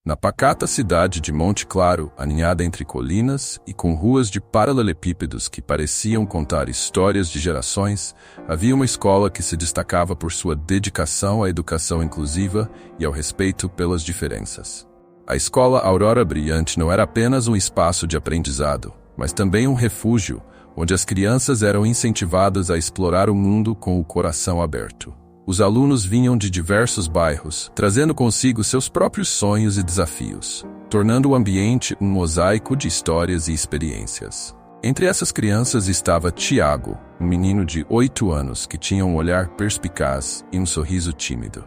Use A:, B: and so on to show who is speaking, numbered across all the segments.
A: Na pacata cidade de Monte Claro, aninhada entre colinas e com ruas de paralelepípedos que pareciam contar histórias de gerações, havia uma escola que se destacava por sua dedicação à educação inclusiva e ao respeito pelas diferenças. A Escola Aurora Brilhante não era apenas um espaço de aprendizado, mas também um refúgio, onde as crianças eram incentivadas a explorar o mundo com o coração aberto. Os alunos vinham de diversos bairros, trazendo consigo seus próprios sonhos e desafios, tornando o ambiente um mosaico de histórias e experiências. Entre essas crianças estava Tiago, um menino de 8 anos que tinha um olhar perspicaz e um sorriso tímido.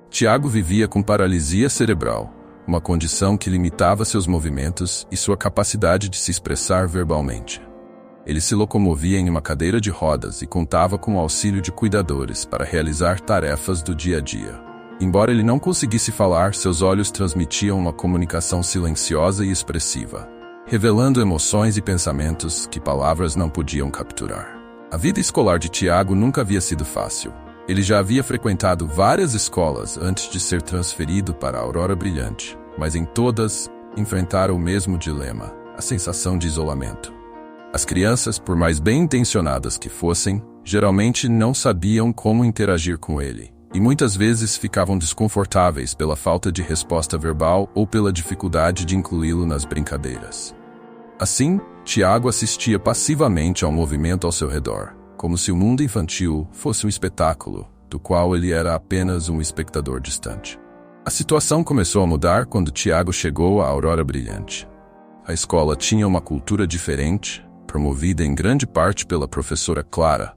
A: Tiago vivia com paralisia cerebral, uma condição que limitava seus movimentos e sua capacidade de se expressar verbalmente. Ele se locomovia em uma cadeira de rodas e contava com o auxílio de cuidadores para realizar tarefas do dia a dia. Embora ele não conseguisse falar, seus olhos transmitiam uma comunicação silenciosa e expressiva, revelando emoções e pensamentos que palavras não podiam capturar. A vida escolar de Tiago nunca havia sido fácil. Ele já havia frequentado várias escolas antes de ser transferido para a Aurora Brilhante, mas em todas enfrentaram o mesmo dilema, a sensação de isolamento. As crianças, por mais bem-intencionadas que fossem, geralmente não sabiam como interagir com ele, e muitas vezes ficavam desconfortáveis pela falta de resposta verbal ou pela dificuldade de incluí-lo nas brincadeiras. Assim, Tiago assistia passivamente ao movimento ao seu redor, como se o mundo infantil fosse um espetáculo, do qual ele era apenas um espectador distante. A situação começou a mudar quando Tiago chegou à Aurora Brilhante. A escola tinha uma cultura diferente, promovida em grande parte pela professora Clara,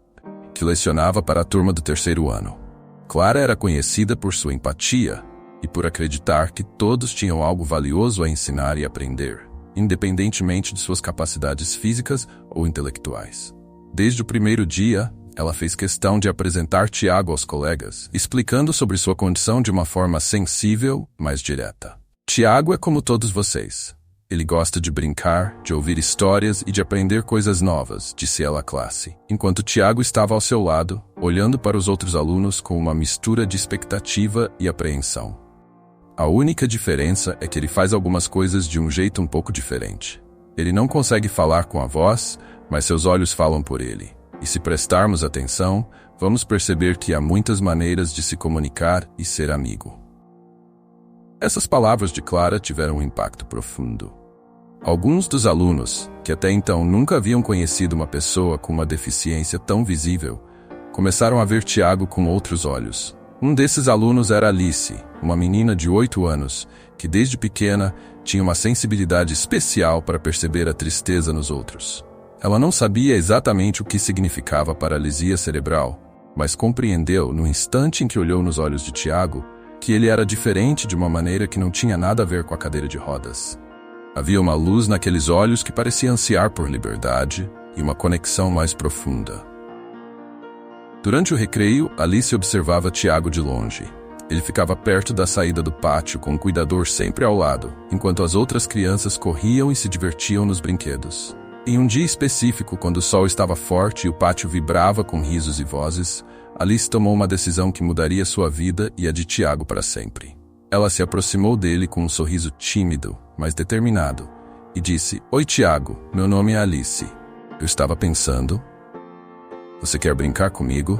A: que lecionava para a turma do 3º ano. Clara era conhecida por sua empatia e por acreditar que todos tinham algo valioso a ensinar e aprender, independentemente de suas capacidades físicas ou intelectuais. Desde o primeiro dia, ela fez questão de apresentar Tiago aos colegas, explicando sobre sua condição de uma forma sensível, mas direta. Tiago é como todos vocês. Ele gosta de brincar, de ouvir histórias e de aprender coisas novas, disse ela à classe, enquanto Tiago estava ao seu lado, olhando para os outros alunos com uma mistura de expectativa e apreensão. A única diferença é que ele faz algumas coisas de um jeito um pouco diferente. Ele não consegue falar com a voz, mas seus olhos falam por ele. E se prestarmos atenção, vamos perceber que há muitas maneiras de se comunicar e ser amigo. Essas palavras de Clara tiveram um impacto profundo. Alguns dos alunos, que até então nunca haviam conhecido uma pessoa com uma deficiência tão visível, começaram a ver Tiago com outros olhos. Um desses alunos era Alice, uma menina de 8 anos, que desde pequena tinha uma sensibilidade especial para perceber a tristeza nos outros. Ela não sabia exatamente o que significava paralisia cerebral, mas compreendeu, no instante em que olhou nos olhos de Tiago, que ele era diferente de uma maneira que não tinha nada a ver com a cadeira de rodas. Havia uma luz naqueles olhos que parecia ansiar por liberdade e uma conexão mais profunda. Durante o recreio, Alice observava Tiago de longe. Ele ficava perto da saída do pátio com o cuidador sempre ao lado, enquanto as outras crianças corriam e se divertiam nos brinquedos. Em um dia específico, quando o sol estava forte e o pátio vibrava com risos e vozes, Alice tomou uma decisão que mudaria sua vida e a de Tiago para sempre. Ela se aproximou dele com um sorriso tímido, mas determinado, e disse: "Oi, Tiago, meu nome é Alice. Eu estava pensando... Você quer brincar comigo?"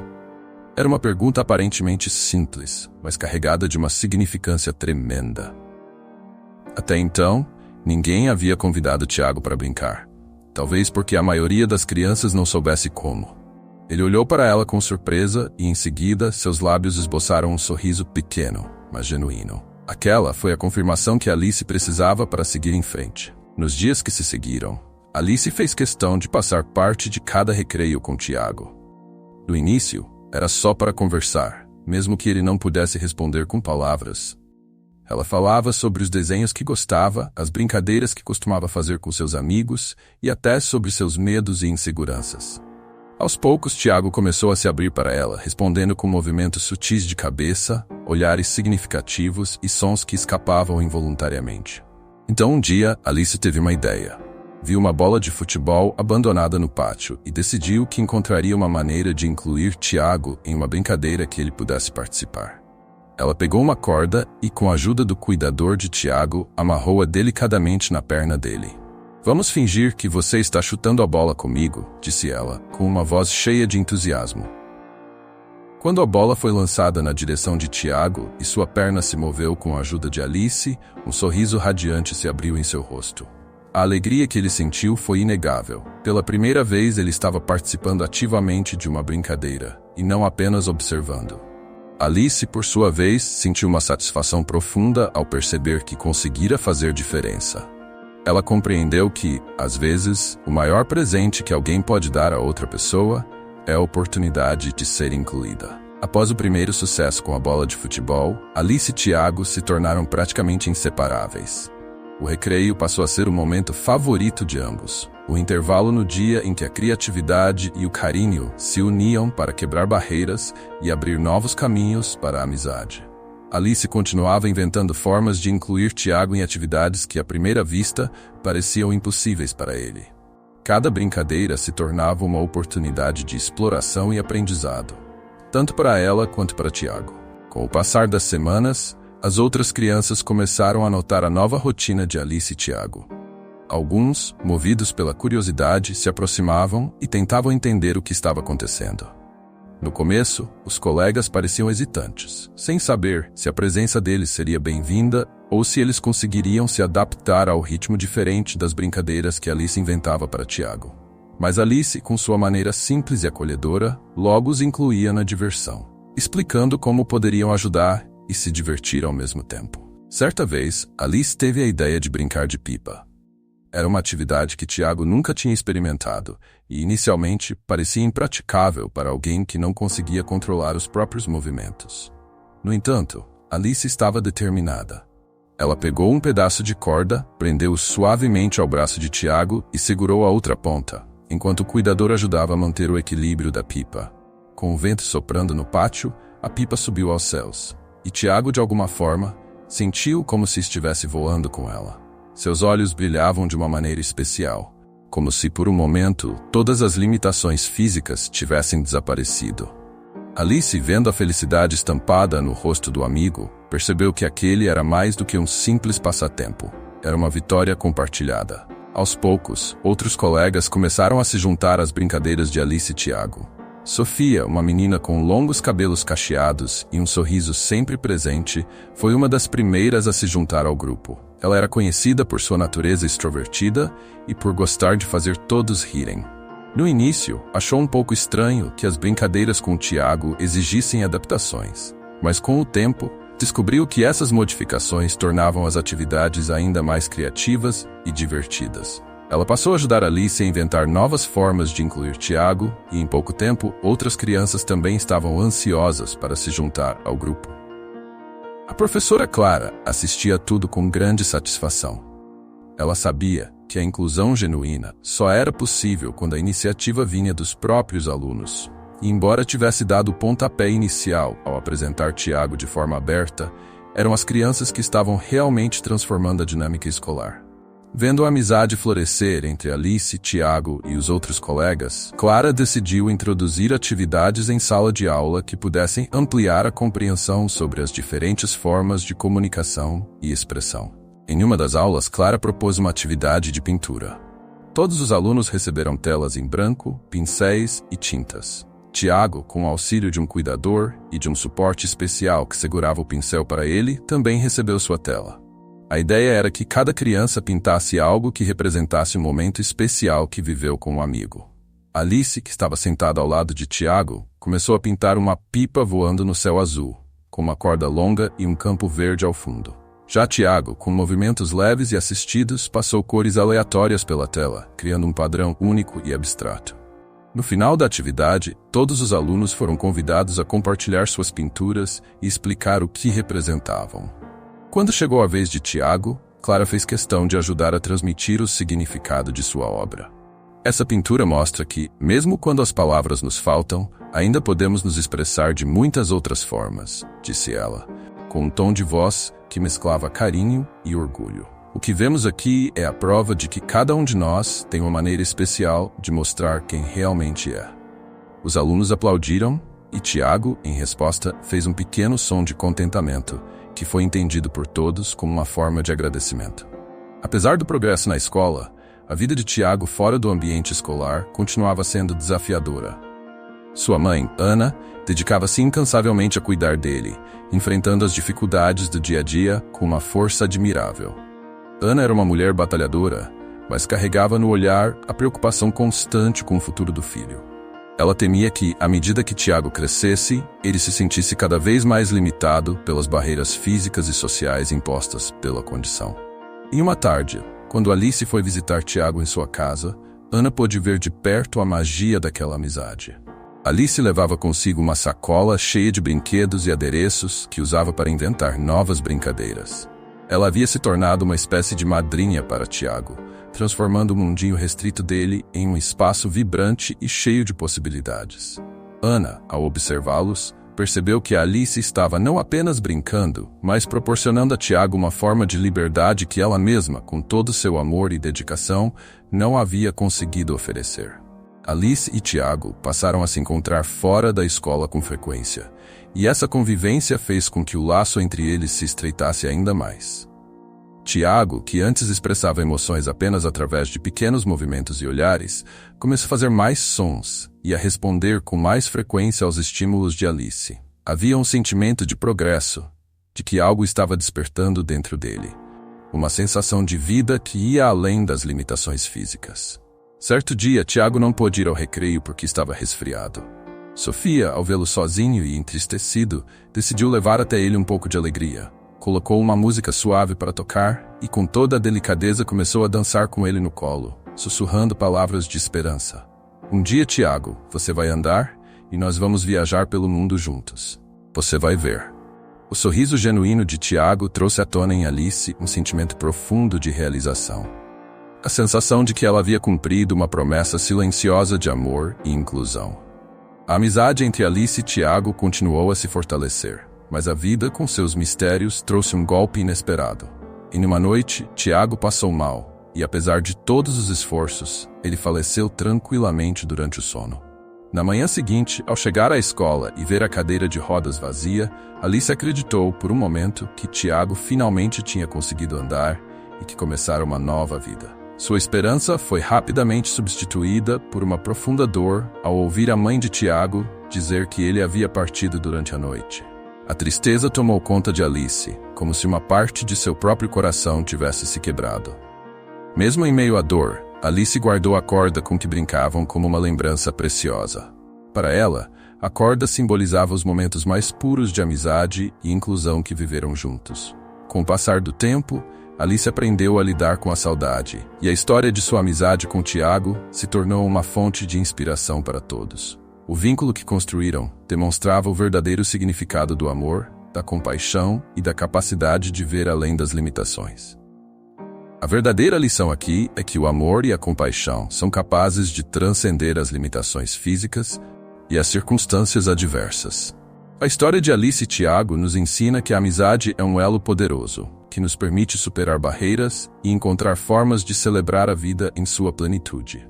A: Era uma pergunta aparentemente simples, mas carregada de uma significância tremenda. Até então, ninguém havia convidado Tiago para brincar. Talvez porque a maioria das crianças não soubesse como. Ele olhou para ela com surpresa e, em seguida, seus lábios esboçaram um sorriso pequeno, mas genuíno. Aquela foi a confirmação que Alice precisava para seguir em frente. Nos dias que se seguiram, Alice fez questão de passar parte de cada recreio com Tiago. No início, era só para conversar, mesmo que ele não pudesse responder com palavras. Ela falava sobre os desenhos que gostava, as brincadeiras que costumava fazer com seus amigos e até sobre seus medos e inseguranças. Aos poucos, Tiago começou a se abrir para ela, respondendo com movimentos sutis de cabeça, olhares significativos e sons que escapavam involuntariamente. Então um dia, Alice teve uma ideia. Viu uma bola de futebol abandonada no pátio e decidiu que encontraria uma maneira de incluir Tiago em uma brincadeira que ele pudesse participar. Ela pegou uma corda e, com a ajuda do cuidador de Tiago, amarrou-a delicadamente na perna dele. Vamos fingir que você está chutando a bola comigo, disse ela, com uma voz cheia de entusiasmo. Quando a bola foi lançada na direção de Tiago e sua perna se moveu com a ajuda de Alice, um sorriso radiante se abriu em seu rosto. A alegria que ele sentiu foi inegável. Pela primeira vez ele estava participando ativamente de uma brincadeira, e não apenas observando. Alice, por sua vez, sentiu uma satisfação profunda ao perceber que conseguira fazer diferença. Ela compreendeu que, às vezes, o maior presente que alguém pode dar a outra pessoa é a oportunidade de ser incluída. Após o primeiro sucesso com a bola de futebol, Alice e Tiago se tornaram praticamente inseparáveis. O recreio passou a ser o momento favorito de ambos, o intervalo no dia em que a criatividade e o carinho se uniam para quebrar barreiras e abrir novos caminhos para a amizade. Alice continuava inventando formas de incluir Tiago em atividades que, à primeira vista, pareciam impossíveis para ele. Cada brincadeira se tornava uma oportunidade de exploração e aprendizado, tanto para ela quanto para Tiago. Com o passar das semanas, as outras crianças começaram a notar a nova rotina de Alice e Tiago. Alguns, movidos pela curiosidade, se aproximavam e tentavam entender o que estava acontecendo. No começo, os colegas pareciam hesitantes, sem saber se a presença deles seria bem-vinda ou se eles conseguiriam se adaptar ao ritmo diferente das brincadeiras que Alice inventava para Tiago. Mas Alice, com sua maneira simples e acolhedora, logo os incluía na diversão, explicando como poderiam ajudar e se divertir ao mesmo tempo. Certa vez, Alice teve a ideia de brincar de pipa. Era uma atividade que Tiago nunca tinha experimentado e, inicialmente, parecia impraticável para alguém que não conseguia controlar os próprios movimentos. No entanto, Alice estava determinada. Ela pegou um pedaço de corda, prendeu-o suavemente ao braço de Tiago e segurou a outra ponta, enquanto o cuidador ajudava a manter o equilíbrio da pipa. Com o vento soprando no pátio, a pipa subiu aos céus, e Tiago, de alguma forma, sentiu como se estivesse voando com ela. Seus olhos brilhavam de uma maneira especial, como se por um momento todas as limitações físicas tivessem desaparecido. Alice, vendo a felicidade estampada no rosto do amigo, percebeu que aquele era mais do que um simples passatempo. Era uma vitória compartilhada. Aos poucos, outros colegas começaram a se juntar às brincadeiras de Alice e Tiago. Sofia, uma menina com longos cabelos cacheados e um sorriso sempre presente, foi uma das primeiras a se juntar ao grupo. Ela era conhecida por sua natureza extrovertida e por gostar de fazer todos rirem. No início, achou um pouco estranho que as brincadeiras com Tiago exigissem adaptações, mas com o tempo, descobriu que essas modificações tornavam as atividades ainda mais criativas e divertidas. Ela passou a ajudar Alice a inventar novas formas de incluir Tiago e, em pouco tempo, outras crianças também estavam ansiosas para se juntar ao grupo. A professora Clara assistia a tudo com grande satisfação. Ela sabia que a inclusão genuína só era possível quando a iniciativa vinha dos próprios alunos. E embora tivesse dado o pontapé inicial ao apresentar Tiago de forma aberta, eram as crianças que estavam realmente transformando a dinâmica escolar. Vendo a amizade florescer entre Alice, Tiago e os outros colegas, Clara decidiu introduzir atividades em sala de aula que pudessem ampliar a compreensão sobre as diferentes formas de comunicação e expressão. Em uma das aulas, Clara propôs uma atividade de pintura. Todos os alunos receberam telas em branco, pincéis e tintas. Tiago, com o auxílio de um cuidador e de um suporte especial que segurava o pincel para ele, também recebeu sua tela. A ideia era que cada criança pintasse algo que representasse um momento especial que viveu com um amigo. Alice, que estava sentada ao lado de Tiago, começou a pintar uma pipa voando no céu azul, com uma corda longa e um campo verde ao fundo. Já Tiago, com movimentos leves e assistidos, passou cores aleatórias pela tela, criando um padrão único e abstrato. No final da atividade, todos os alunos foram convidados a compartilhar suas pinturas e explicar o que representavam. Quando chegou a vez de Tiago, Clara fez questão de ajudar a transmitir o significado de sua obra. Essa pintura mostra que, mesmo quando as palavras nos faltam, ainda podemos nos expressar de muitas outras formas, disse ela, com um tom de voz que mesclava carinho e orgulho. O que vemos aqui é a prova de que cada um de nós tem uma maneira especial de mostrar quem realmente é. Os alunos aplaudiram e Tiago, em resposta, fez um pequeno som de contentamento, que foi entendido por todos como uma forma de agradecimento. Apesar do progresso na escola, a vida de Tiago fora do ambiente escolar continuava sendo desafiadora. Sua mãe, Ana, dedicava-se incansavelmente a cuidar dele, enfrentando as dificuldades do dia a dia com uma força admirável. Ana era uma mulher batalhadora, mas carregava no olhar a preocupação constante com o futuro do filho. Ela temia que, à medida que Tiago crescesse, ele se sentisse cada vez mais limitado pelas barreiras físicas e sociais impostas pela condição. Em uma tarde, quando Alice foi visitar Tiago em sua casa, Ana pôde ver de perto a magia daquela amizade. Alice levava consigo uma sacola cheia de brinquedos e adereços que usava para inventar novas brincadeiras. Ela havia se tornado uma espécie de madrinha para Tiago, transformando o mundinho restrito dele em um espaço vibrante e cheio de possibilidades. Ana, ao observá-los, percebeu que Alice estava não apenas brincando, mas proporcionando a Tiago uma forma de liberdade que ela mesma, com todo seu amor e dedicação, não havia conseguido oferecer. Alice e Tiago passaram a se encontrar fora da escola com frequência, e essa convivência fez com que o laço entre eles se estreitasse ainda mais. Tiago, que antes expressava emoções apenas através de pequenos movimentos e olhares, começou a fazer mais sons e a responder com mais frequência aos estímulos de Alice. Havia um sentimento de progresso, de que algo estava despertando dentro dele. Uma sensação de vida que ia além das limitações físicas. Certo dia, Tiago não pôde ir ao recreio porque estava resfriado. Sofia, ao vê-lo sozinho e entristecido, decidiu levar até ele um pouco de alegria. Colocou uma música suave para tocar e, com toda a delicadeza, começou a dançar com ele no colo, sussurrando palavras de esperança. Um dia, Tiago, você vai andar e nós vamos viajar pelo mundo juntos. Você vai ver. O sorriso genuíno de Tiago trouxe à tona em Alice um sentimento profundo de realização. A sensação de que ela havia cumprido uma promessa silenciosa de amor e inclusão. A amizade entre Alice e Tiago continuou a se fortalecer. Mas a vida, com seus mistérios, trouxe um golpe inesperado. Em uma noite, Tiago passou mal, e apesar de todos os esforços, ele faleceu tranquilamente durante o sono. Na manhã seguinte, ao chegar à escola e ver a cadeira de rodas vazia, Alice acreditou, por um momento, que Tiago finalmente tinha conseguido andar e que começara uma nova vida. Sua esperança foi rapidamente substituída por uma profunda dor ao ouvir a mãe de Tiago dizer que ele havia partido durante a noite. A tristeza tomou conta de Alice, como se uma parte de seu próprio coração tivesse se quebrado. Mesmo em meio à dor, Alice guardou a corda com que brincavam como uma lembrança preciosa. Para ela, a corda simbolizava os momentos mais puros de amizade e inclusão que viveram juntos. Com o passar do tempo, Alice aprendeu a lidar com a saudade, e a história de sua amizade com Tiago se tornou uma fonte de inspiração para todos. O vínculo que construíram demonstrava o verdadeiro significado do amor, da compaixão e da capacidade de ver além das limitações. A verdadeira lição aqui é que o amor e a compaixão são capazes de transcender as limitações físicas e as circunstâncias adversas. A história de Alice e Tiago nos ensina que a amizade é um elo poderoso, que nos permite superar barreiras e encontrar formas de celebrar a vida em sua plenitude.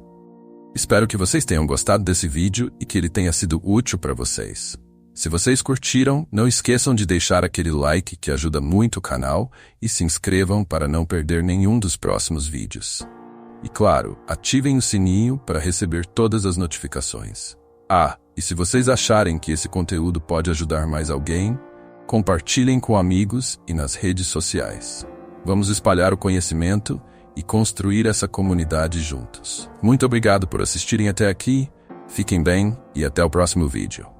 A: Espero que vocês tenham gostado desse vídeo e que ele tenha sido útil para vocês. Se vocês curtiram, não esqueçam de deixar aquele like que ajuda muito o canal e se inscrevam para não perder nenhum dos próximos vídeos. E claro, ativem o sininho para receber todas as notificações. E se vocês acharem que esse conteúdo pode ajudar mais alguém, compartilhem com amigos e nas redes sociais. Vamos espalhar o conhecimento e construir essa comunidade juntos. Muito obrigado por assistirem até aqui, fiquem bem e até o próximo vídeo.